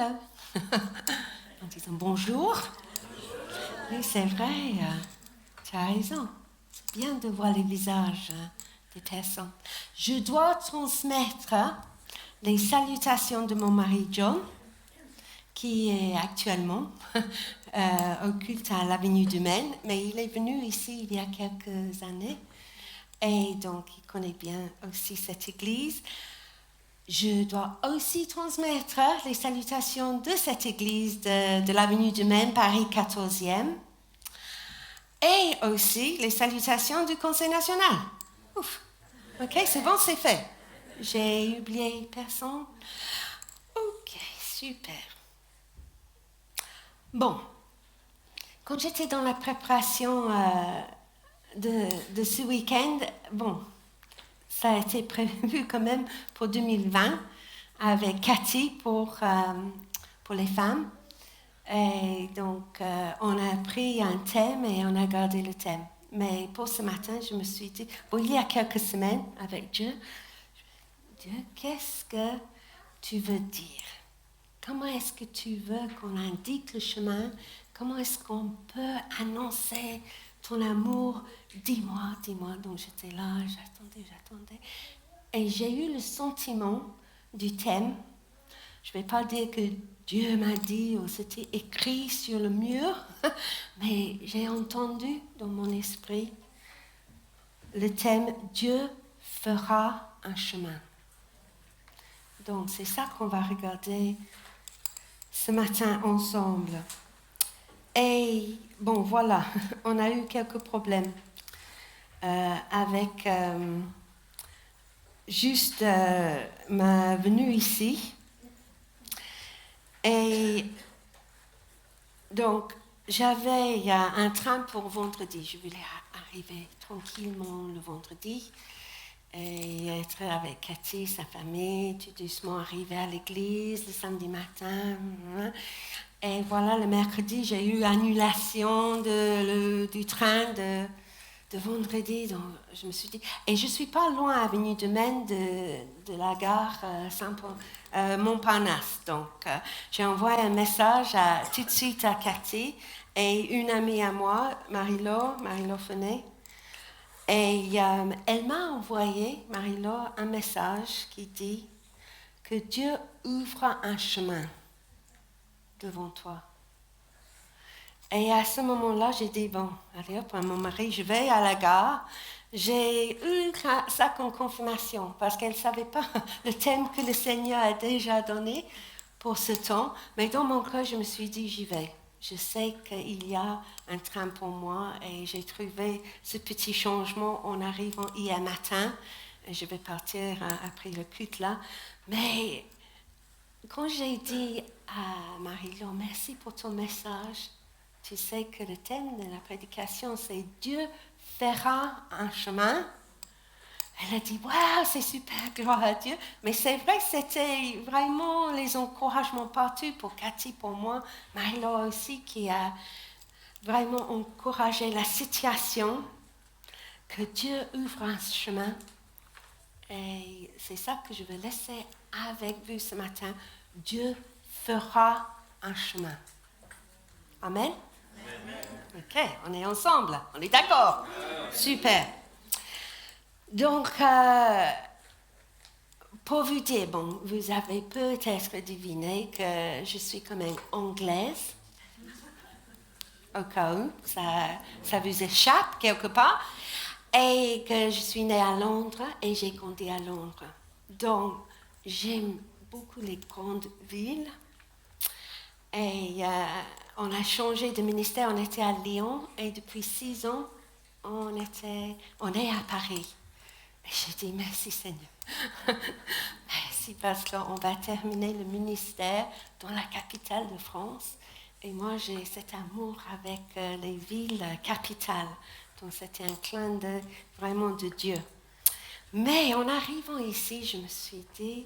hello, en disant bonjour. Oui, c'est vrai, tu as raison. C'est bien de voir les visages des personnes. Je dois transmettre les salutations de mon mari John, qui est actuellement au culte à l'avenue du Maine, mais il est venu ici il y a quelques années et donc il connaît bien aussi cette église. Je dois aussi transmettre les salutations de cette église de l'avenue du Maine, Paris 14e, et aussi les salutations du Conseil national. Ouf. Ok, c'est bon, c'est fait. J'ai oublié personne. Ok, super. Bon, quand j'étais dans la préparation de ce week-end, bon, ça a été prévu quand même pour 2020 avec Cathy pour les femmes. Et donc, on a pris un thème et on a gardé le thème. Mais pour ce matin, je me suis dit, bon, il y a quelques semaines avec Dieu, qu'est-ce que tu veux dire? Comment est-ce que tu veux qu'on indique le chemin? Comment est-ce qu'on peut annoncer ton amour? Dis-moi, dis-moi. Donc j'étais là, j'attendais. Et j'ai eu le sentiment du thème. Je ne vais pas dire que Dieu m'a dit ou c'était écrit sur le mur, mais j'ai entendu dans mon esprit le thème Dieu fera un chemin. Donc c'est ça qu'on va regarder ce matin ensemble. Et bon, voilà, on a eu quelques problèmes avec juste ma venue ici. Et donc, j'avais un train pour vendredi. Je voulais arriver tranquillement le vendredi et être avec Cathy, sa famille, tout doucement arriver à l'église le samedi matin. Et voilà, le mercredi, j'ai eu annulation du train de vendredi. Donc, je me suis dit... Et je ne suis pas loin, avenue de Maine, de la gare Montparnasse. Donc, j'ai envoyé un message tout de suite à Cathy et une amie à moi, Marie-Laure Fenet. Et elle m'a envoyé, Marie-Laure, un message qui dit que Dieu ouvre un chemin devant toi. Et à ce moment-là, j'ai dit, bon, allez hop, à mon mari, je vais à la gare. J'ai eu ça comme confirmation, parce qu'elle ne savait pas le thème que le Seigneur a déjà donné pour ce temps. Mais dans mon cœur, je me suis dit, j'y vais. Je sais qu'il y a un train pour moi et j'ai trouvé ce petit changement en arrivant hier matin. Et je vais partir après le culte là. Mais quand j'ai dit à Marie-Laure, merci pour ton message, tu sais que le thème de la prédication, c'est Dieu fera un chemin. Elle a dit, waouh, c'est super, gloire à Dieu. Mais c'est vrai que c'était vraiment les encouragements partout pour Cathy, pour moi, Marie-Laure aussi, qui a vraiment encouragé la situation, que Dieu ouvre un chemin. Et c'est ça que je veux laisser avec vous ce matin. Dieu fera un chemin. Amen. Ok, on est ensemble, on est d'accord. Super. Donc, pour vous dire, bon, vous avez peut-être deviné que je suis quand même anglaise, au cas où ça vous échappe quelque part, et que je suis née à Londres et j'ai grandi à Londres. Donc, j'aime beaucoup les grandes villes. Et on a changé de ministère, on était à Lyon et depuis 6 ans, on est à Paris. Et j'ai dit merci Seigneur. Merci parce qu'on va terminer le ministère dans la capitale de France. Et moi, j'ai cet amour avec les villes capitales. Donc c'était un clin d'œil vraiment de Dieu. Mais en arrivant ici, je me suis dit,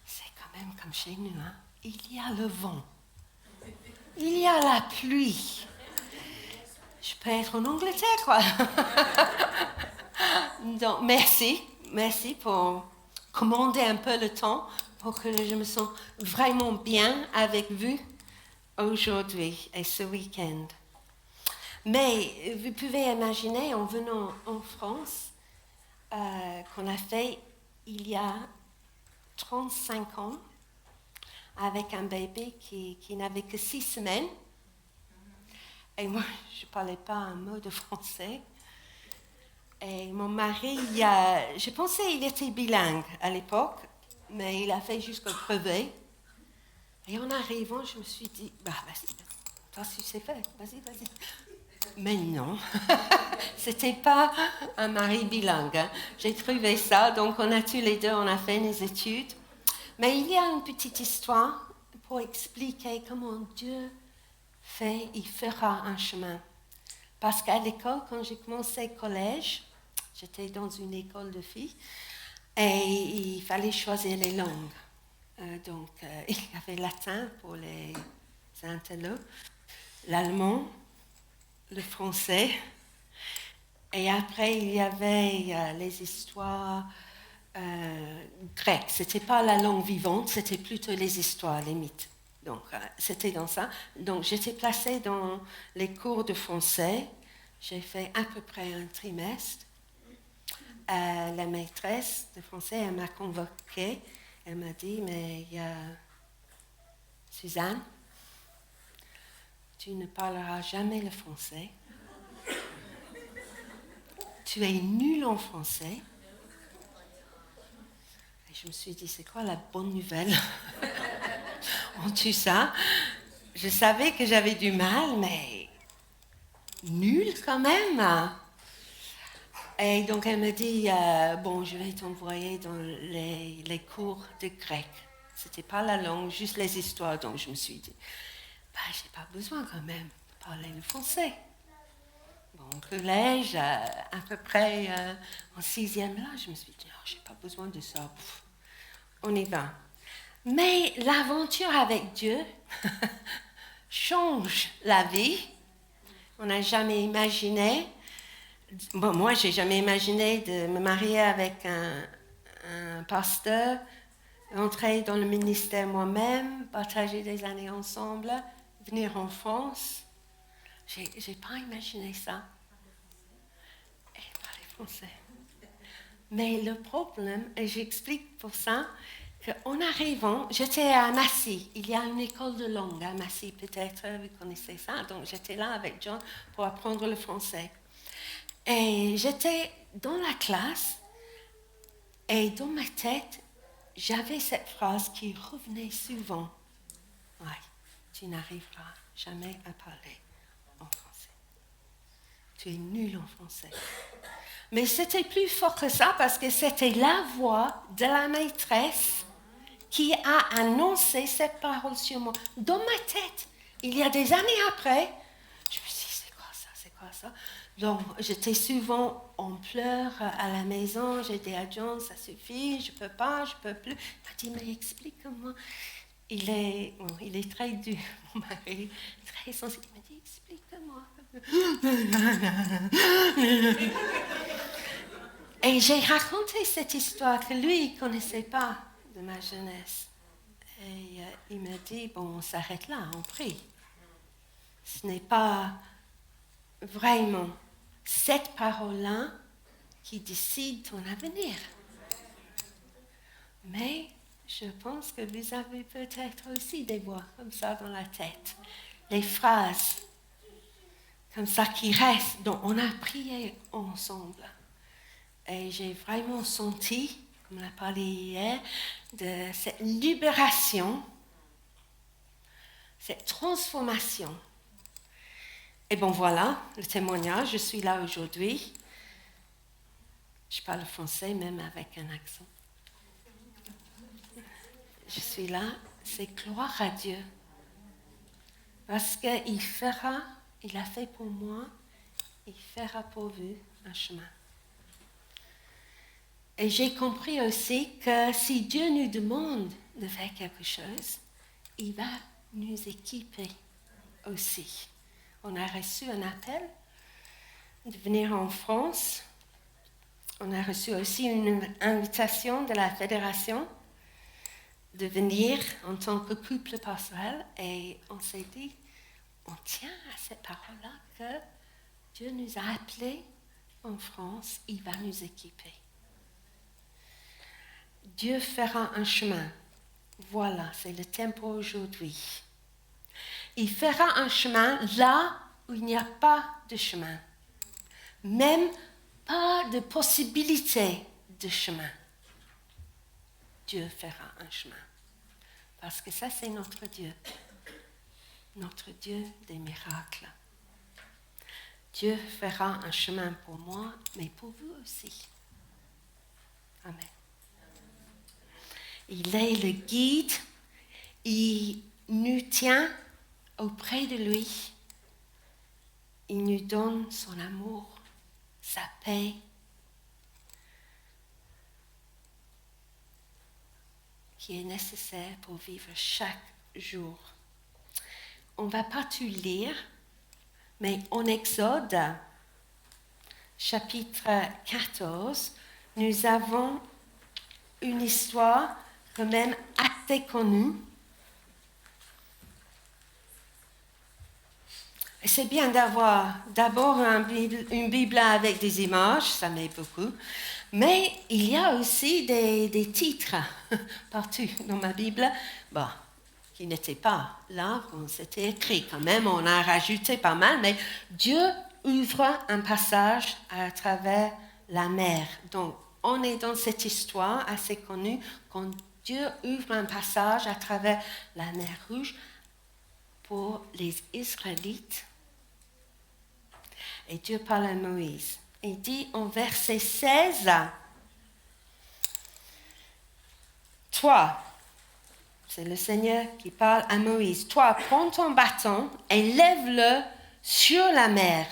c'est quand même comme chez nous, hein? Il y a le vent. Il y a la pluie. Je peux être en Angleterre, quoi. Donc, merci pour commander un peu le temps pour que je me sente vraiment bien avec vous aujourd'hui et ce week-end. Mais vous pouvez imaginer, en venant en France, qu'on a fait il y a 35 ans, avec un bébé qui n'avait que 6 semaines. Et moi, je ne parlais pas un mot de français. Et mon mari, je pensais qu'il était bilingue à l'époque, mais il a fait jusqu'au brevet. Et en arrivant, je me suis dit, vas-y, toi tu sais faire, vas-y. Mais non, c'était pas un mari bilingue. Hein. J'ai trouvé ça, donc on a tous les deux, on a fait nos études. Mais il y a une petite histoire pour expliquer comment Dieu il fera un chemin. Parce qu'à l'école, quand j'ai commencé le collège, j'étais dans une école de filles, et il fallait choisir les langues. Donc, il y avait le latin pour les intellos, l'allemand, le français, et après, il y avait les histoires grecques. Ce n'était pas la langue vivante, c'était plutôt les histoires, les mythes. Donc, c'était dans ça. Donc, j'étais placée dans les cours de français. J'ai fait à peu près un trimestre. La maîtresse de français, elle m'a convoquée. Elle m'a dit, mais Suzanne, tu ne parleras jamais le français. Tu es nulle en français. Et je me suis dit, c'est quoi la bonne nouvelle en tout ça? Je savais que j'avais du mal, mais nulle quand même. Et donc elle me dit, bon, je vais t'envoyer dans les cours de grec. C'était pas la langue, juste les histoires. Donc je me suis dit, j'ai pas besoin quand même de parler le français. Bon, au collège, à peu près en 6e là, je me suis dit, j'ai pas besoin de ça. On y va. Mais l'aventure avec Dieu change la vie. On n'a jamais imaginé. Bon, moi, j'ai jamais imaginé de me marier avec un pasteur, entrer dans le ministère moi-même, partager des années ensemble, venir en France. J'ai pas imaginé ça. Et parler français. Mais le problème, et j'explique pour ça, qu'en arrivant, j'étais à Massy. Il y a une école de langue à Massy, peut-être, vous connaissez ça. Donc j'étais là avec John pour apprendre le français. Et j'étais dans la classe, et dans ma tête, j'avais cette phrase qui revenait souvent. Ouais, tu n'arriveras jamais à parler en français. Tu es nul en français. Mais c'était plus fort que ça parce que c'était la voix de la maîtresse qui a annoncé cette parole sur moi. Dans ma tête, il y a des années après, je me suis dit, c'est quoi ça? Donc, j'étais souvent en pleurs à la maison. J'ai dit à John, ça suffit, je peux plus. Il m'a dit, mais explique-moi. Il est très dur, mon mari, très sensible. Il m'a dit, explique-moi. Et j'ai raconté cette histoire que lui, il ne connaissait pas de ma jeunesse. Et il m'a dit, bon, on s'arrête là, on prie. Ce n'est pas vraiment cette parole-là qui décide ton avenir. Mais je pense que vous avez peut-être aussi des voix comme ça dans la tête. Les phrases comme ça qui restent, dont on a prié ensemble. Et j'ai vraiment senti, comme on a parlé hier, de cette libération, cette transformation. Et bon voilà, le témoignage, je suis là aujourd'hui. Je parle français même avec un accent. Je suis là, c'est gloire à Dieu. Parce qu'il il a fait pour moi, il fera pour vous un chemin. Et j'ai compris aussi que si Dieu nous demande de faire quelque chose, il va nous équiper aussi. On a reçu un appel de venir en France. On a reçu aussi une invitation de la fédération de venir en tant que couple pastoral et on s'est dit, on tient à cette parole-là que Dieu nous a appelés en France, il va nous équiper. Dieu fera un chemin. Voilà, c'est le tempo aujourd'hui. Il fera un chemin là où il n'y a pas de chemin. Même pas de possibilité de chemin. Dieu fera un chemin. Parce que ça, c'est notre Dieu. Notre Dieu des miracles. Dieu fera un chemin pour moi, mais pour vous aussi. Amen. Il est le guide, il nous tient auprès de lui, il nous donne son amour, sa paix. Qui est nécessaire pour vivre chaque jour. On ne va pas tout lire, mais en Exode, chapitre 14, nous avons une histoire quand même assez connue. Et c'est bien d'avoir d'abord une Bible avec des images, ça m'aide beaucoup, mais il y a aussi des titres partout dans ma Bible, qui n'étaient pas là quand c'était écrit. Quand même, on a rajouté pas mal, mais Dieu ouvre un passage à travers la mer. Donc, on est dans cette histoire assez connue quand Dieu ouvre un passage à travers la mer Rouge pour les Israélites. Et Dieu parle à Moïse. Il dit en verset 16, « Toi, c'est le Seigneur qui parle à Moïse, toi, prends ton bâton et lève-le sur la mer.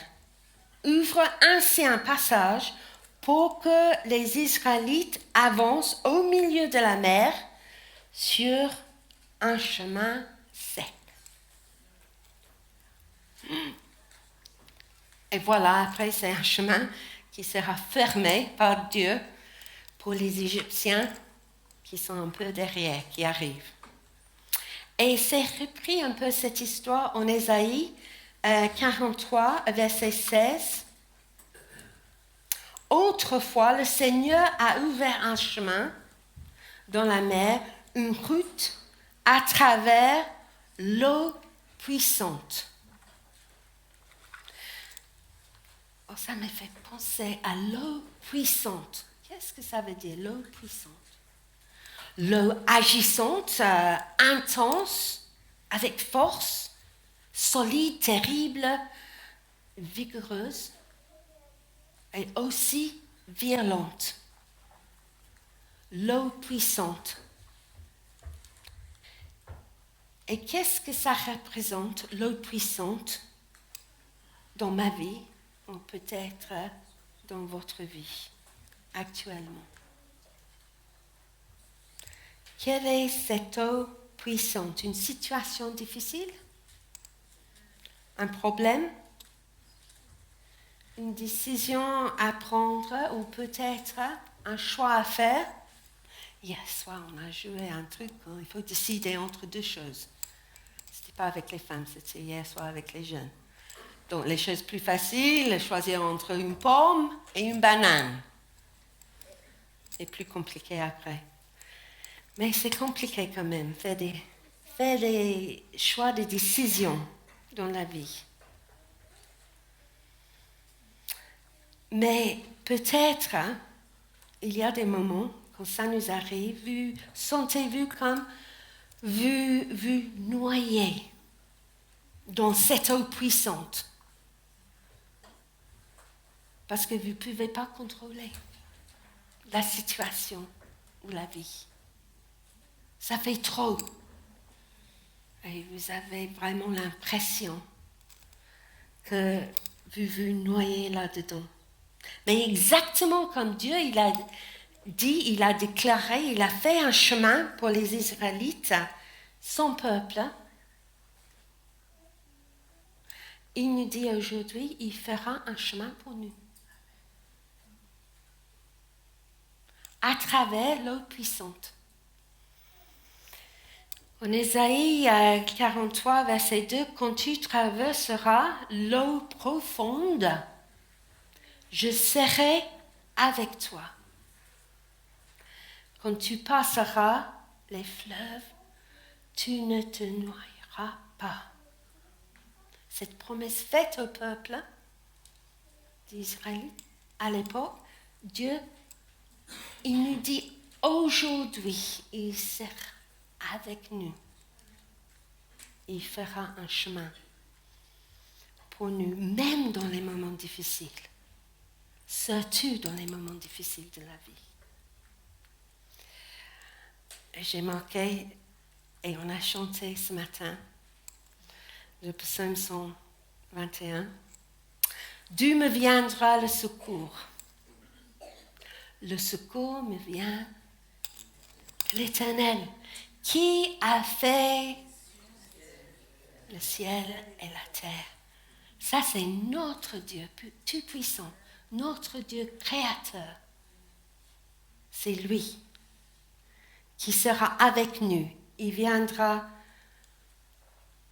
Ouvre ainsi un passage pour que les Israélites avancent au milieu de la mer sur un chemin sec. » Et voilà, après, c'est un chemin qui sera fermé par Dieu pour les Égyptiens qui sont un peu derrière, qui arrivent. Et c'est repris un peu cette histoire en Ésaïe 43, verset 16. Autrefois, le Seigneur a ouvert un chemin dans la mer, une route à travers l'eau puissante. Oh, ça me fait penser à l'eau puissante. Qu'est-ce que ça veut dire, l'eau puissante? L'eau agissante, intense, avec force, solide, terrible, vigoureuse et aussi violente. L'eau puissante. Et qu'est-ce que ça représente, l'eau puissante, dans ma vie, ou peut-être dans votre vie actuellement? Quelle est cette eau puissante? Une situation difficile? Un problème? Une décision à prendre ou peut-être un choix à faire? Hier soir, on a joué à un truc où il faut décider entre deux choses. Ce n'était pas avec les femmes, c'était hier soir avec les jeunes. Donc, les choses plus faciles, choisir entre une pomme et une banane. Et plus compliqué après. Mais c'est compliqué quand même, faire des choix, des décisions dans la vie. Mais peut-être, il y a des moments, quand ça nous arrive, sentez-vous comme vous noyez dans cette eau puissante. Parce que vous ne pouvez pas contrôler la situation ou la vie. Ça fait trop. Et vous avez vraiment l'impression que vous vous noyez là-dedans. Mais exactement comme Dieu, il a dit, il a déclaré, il a fait un chemin pour les Israélites, son peuple. Il nous dit aujourd'hui, il fera un chemin pour nous. À travers l'eau puissante. En Ésaïe 43, verset 2, quand tu traverseras l'eau profonde, je serai avec toi. Quand tu passeras les fleuves, tu ne te noieras pas. Cette promesse faite au peuple d'Israël à l'époque, Dieu, il nous dit aujourd'hui, il sera avec nous. Il fera un chemin pour nous, même dans les moments difficiles, surtout dans les moments difficiles de la vie. Et j'ai marqué, et on a chanté ce matin, le psaume 121, « D'où me viendra le secours? Le secours me vient de l'Éternel, qui a fait le ciel et la terre. » Ça, c'est notre Dieu tout-puissant, notre Dieu créateur. C'est lui qui sera avec nous. Il viendra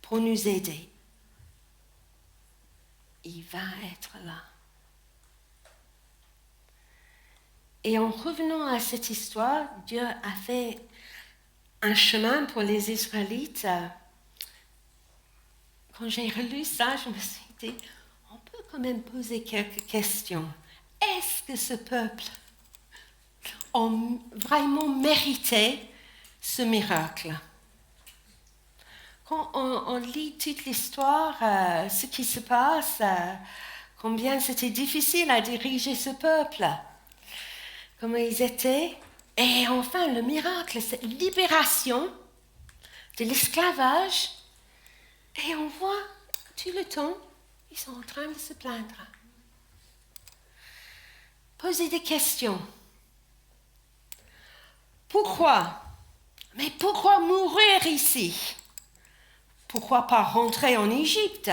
pour nous aider. Il va être là. Et en revenant à cette histoire, Dieu a fait un chemin pour les Israélites. Quand j'ai relu ça, je me suis dit, on peut quand même poser quelques questions. Est-ce que ce peuple a vraiment mérité ce miracle? Quand on lit toute l'histoire, ce qui se passe, combien c'était difficile à diriger ce peuple, comment ils étaient, et enfin le miracle, cette libération de l'esclavage, et on voit tout le temps, ils sont en train de se plaindre. Poser des questions. Pourquoi? Mais pourquoi mourir ici? Pourquoi pas rentrer en Égypte?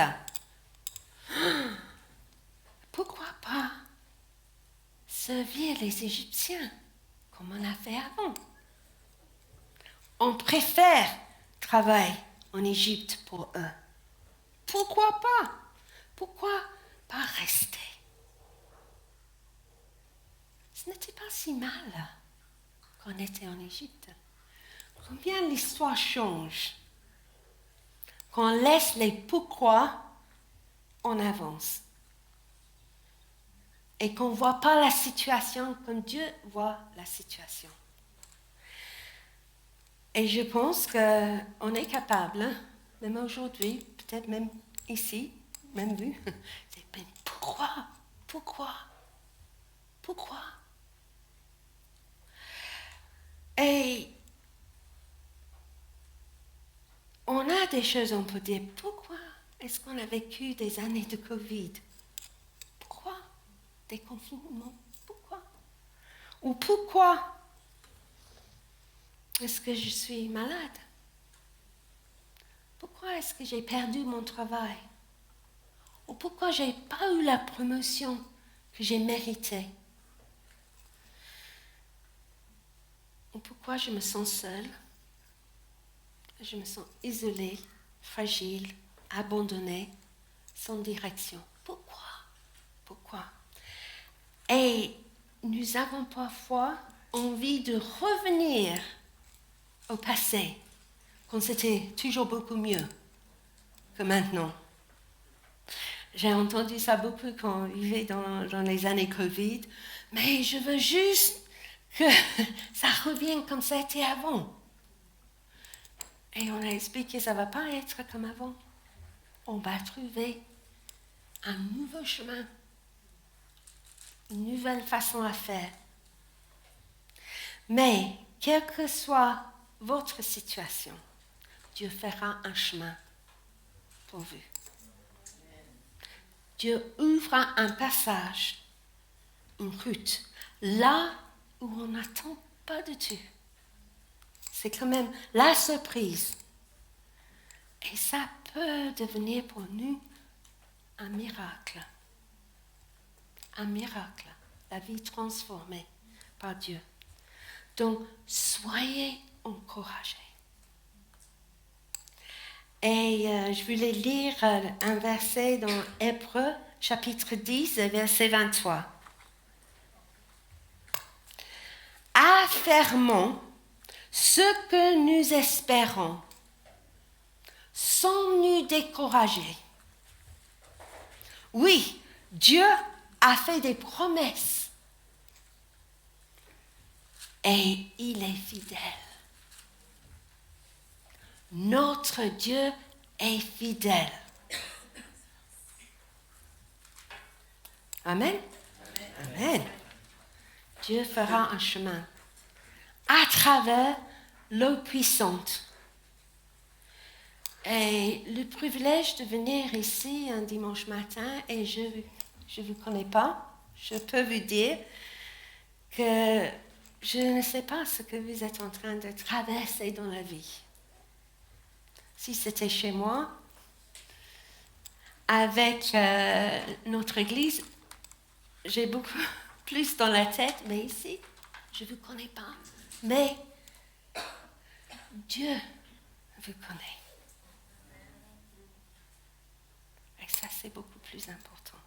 Pourquoi pas servir les Égyptiens comme on a fait avant? On préfère travailler en Égypte pour eux. Pourquoi pas? Pourquoi pas rester? Ce n'était pas si mal qu'on était en Égypte. Combien l'histoire change quand on laisse les pourquoi en avance et qu'on ne voit pas la situation comme Dieu voit la situation. Et je pense qu'on est capable, hein, même aujourd'hui, peut-être même ici, même vu, mais pourquoi? Et on a des choses, on peut dire, pourquoi est-ce qu'on a vécu des années de Covid? Pourquoi? Des confinements? Pourquoi? Ou pourquoi est-ce que je suis malade? Pourquoi est-ce que j'ai perdu mon travail? Ou pourquoi je n'ai pas eu la promotion que j'ai méritée? Ou pourquoi je me sens seule? Je me sens isolée, fragile, abandonnée, sans direction. Pourquoi? Et nous avons parfois envie de revenir au passé, quand c'était toujours beaucoup mieux que maintenant. J'ai entendu ça beaucoup quand on vivait dans les années Covid, mais je veux juste que ça revienne comme ça était avant. Et on a expliqué que ça ne va pas être comme avant. On va trouver un nouveau chemin, une nouvelle façon à faire. Mais, quelle que soit votre situation, Dieu fera un chemin pour vous. Dieu ouvre un passage, une route, là où on n'attend pas du tout. C'est quand même la surprise. Et ça peut devenir pour nous un miracle. Un miracle. La vie transformée par Dieu. Donc, soyez encouragés. Et je voulais lire un verset dans Hébreux, chapitre 10, verset 23. Affermons ce que nous espérons, sans nous décourager. Oui, Dieu a fait des promesses et il est fidèle. Notre Dieu est fidèle. Amen. Amen. Dieu fera un chemin à travers l'eau puissante. Et le privilège de venir ici un dimanche matin, et je ne vous connais pas, je peux vous dire que je ne sais pas ce que vous êtes en train de traverser dans la vie. Si c'était chez moi, avec notre église, j'ai beaucoup plus dans la tête, mais ici, je ne vous connais pas. Mais Dieu vous connaît. Et ça, c'est beaucoup plus important.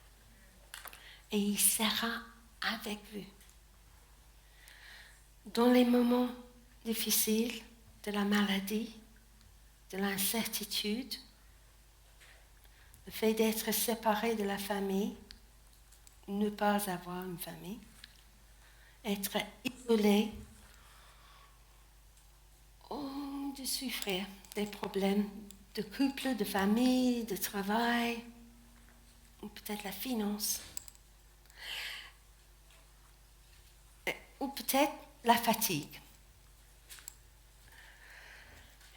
Et il sera avec vous. Dans les moments difficiles de la maladie, de l'incertitude, le fait d'être séparé de la famille, ne pas avoir une famille, être isolé, ou de souffrir des problèmes de couple, de famille, de travail, ou peut-être la finance, ou peut-être la fatigue.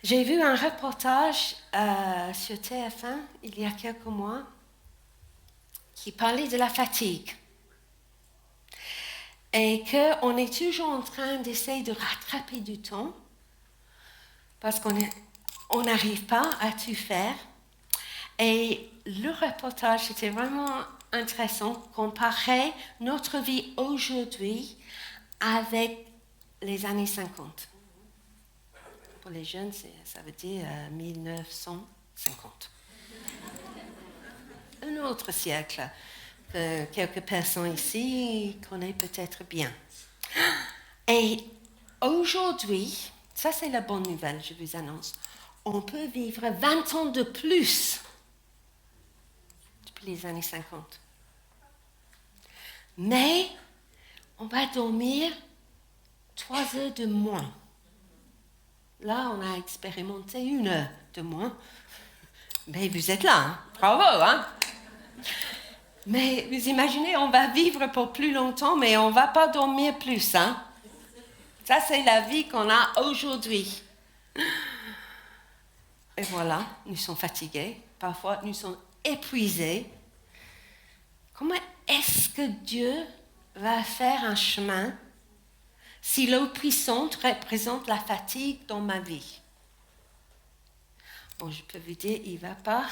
J'ai vu un reportage sur TF1 il y a quelques mois qui parlait de la fatigue et qu'on est toujours en train d'essayer de rattraper du temps parce qu'on n'arrive pas à tout faire. Et le reportage était vraiment intéressant, comparer notre vie aujourd'hui avec les années 50. Pour les jeunes, ça veut dire 1950. Un autre siècle que quelques personnes ici connaissent peut-être bien. Et aujourd'hui, ça c'est la bonne nouvelle, je vous annonce, on peut vivre 20 ans de plus depuis les années 50. Mais on va dormir 3 heures de moins. Là, on a expérimenté 1 heure de moins. Mais vous êtes là, hein? Bravo, hein? Mais vous imaginez, on va vivre pour plus longtemps, mais on ne va pas dormir plus, hein? Ça, c'est la vie qu'on a aujourd'hui. Et voilà, nous sommes fatigués, parfois nous sommes épuisés. Comment est-ce que Dieu va faire un chemin si l'eau puissante représente la fatigue dans ma vie? Bon, je peux vous dire, il ne va pas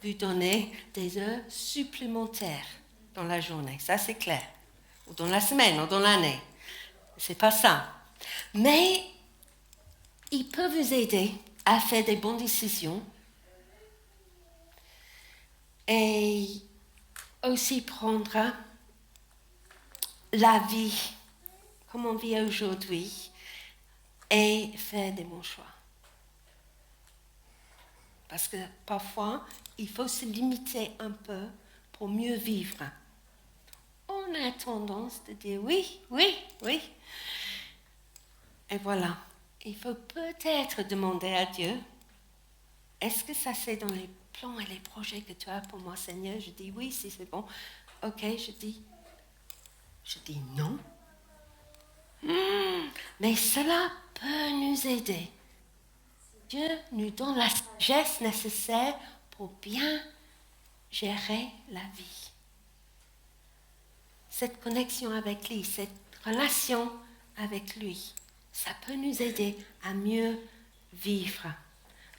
vous donner des heures supplémentaires dans la journée, ça c'est clair. Ou dans la semaine, ou dans l'année. C'est pas ça. Mais il peut vous aider à faire des bonnes décisions et aussi prendre la vie comme on vit aujourd'hui et faire des bons choix. Parce que parfois, il faut se limiter un peu pour mieux vivre. On a tendance de dire oui, oui, oui. Et voilà, il faut peut-être demander à Dieu, est-ce que ça c'est dans les plans et les projets que tu as pour moi, Seigneur? Je dis oui, si c'est bon. Ok, je dis non. Mais cela peut nous aider. Dieu nous donne la sagesse nécessaire pour bien gérer la vie. Cette connexion avec lui, cette relation avec lui, ça peut nous aider à mieux vivre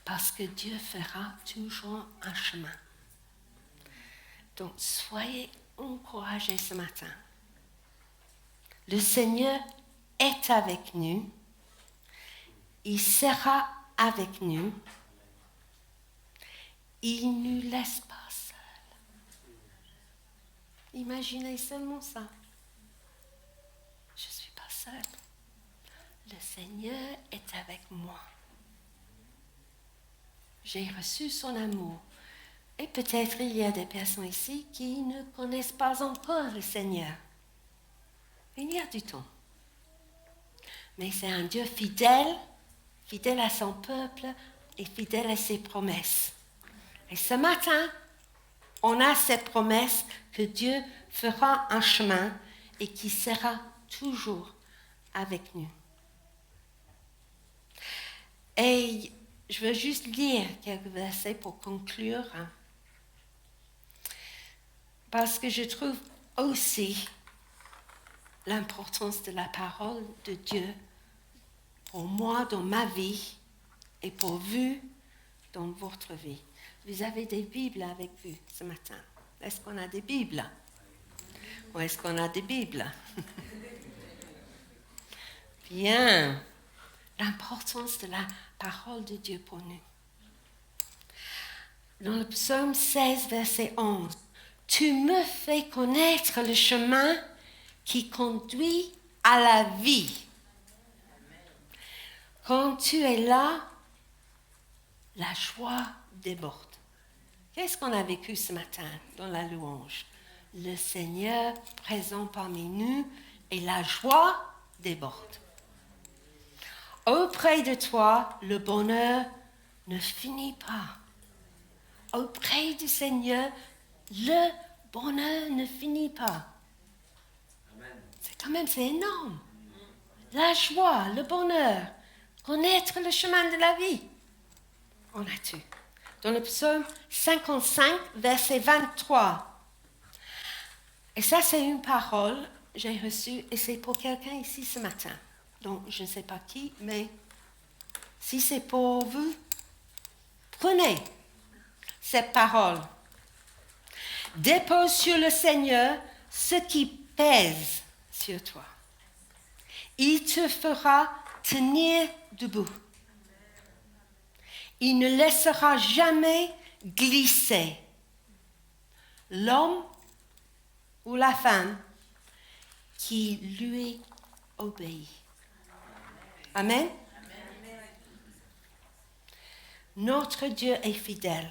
parce que Dieu fera toujours un chemin. Donc, soyez encouragés ce matin. Le Seigneur est avec nous. Il sera avec nous. Il ne nous laisse pas seuls. Imaginez seulement ça. Je ne suis pas seule. Le Seigneur est avec moi. J'ai reçu son amour. Et peut-être il y a des personnes ici qui ne connaissent pas encore le Seigneur. Il y a du temps. Mais c'est un Dieu fidèle, fidèle à son peuple et fidèle à ses promesses. Et ce matin, on a cette promesse que Dieu fera un chemin et qui sera toujours avec nous. Et je veux juste lire quelques versets pour conclure, parce que je trouve aussi l'importance de la parole de Dieu pour moi dans ma vie et pour vous dans votre vie. Vous avez des Bibles avec vous ce matin. Est-ce qu'on a des Bibles? Ou est-ce qu'on a des Bibles? Bien. L'importance de la parole de Dieu pour nous. Dans le psaume 16, verset 11, « Tu me fais connaître le chemin qui conduit à la vie. Quand tu es là, la joie déborde. » Qu'est-ce qu'on a vécu ce matin dans la louange? Le Seigneur présent parmi nous et la joie déborde. Auprès de toi, le bonheur ne finit pas. Auprès du Seigneur, le bonheur ne finit pas. C'est énorme. La joie, le bonheur, connaître le chemin de la vie. On a tout. Dans le psaume 55, verset 23. Et ça, c'est une parole que j'ai reçue et c'est pour quelqu'un ici ce matin. Donc, je ne sais pas qui, mais si c'est pour vous, prenez cette parole. Dépose sur le Seigneur ce qui pèse sur toi. Il te fera tenir debout. Il ne laissera jamais glisser. L'homme ou la femme qui lui obéit. Amen. Notre Dieu est fidèle.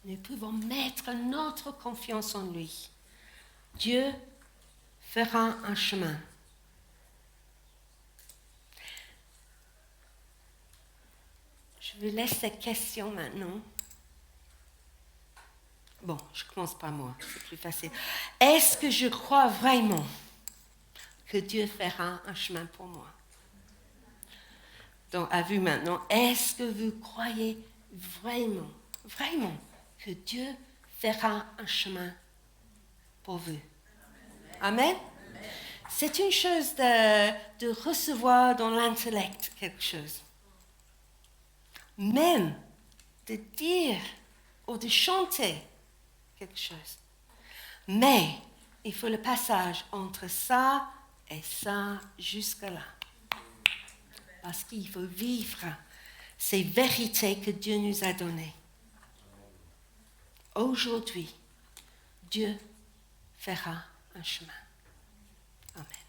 Nous pouvons mettre notre confiance en lui. Dieu fera un chemin. Je vous laisse cette question maintenant. Bon, je commence par moi, c'est plus facile. Est-ce que je crois vraiment que Dieu fera un chemin pour moi? Donc, à vous maintenant, est-ce que vous croyez vraiment que Dieu fera un chemin pour vous? Amen? C'est une chose de recevoir dans l'intellect quelque chose. Même de dire ou de chanter quelque chose. Mais il faut le passage entre ça et ça jusque-là. Parce qu'il faut vivre ces vérités que Dieu nous a données. Aujourd'hui, Dieu fera un chemin. Amen.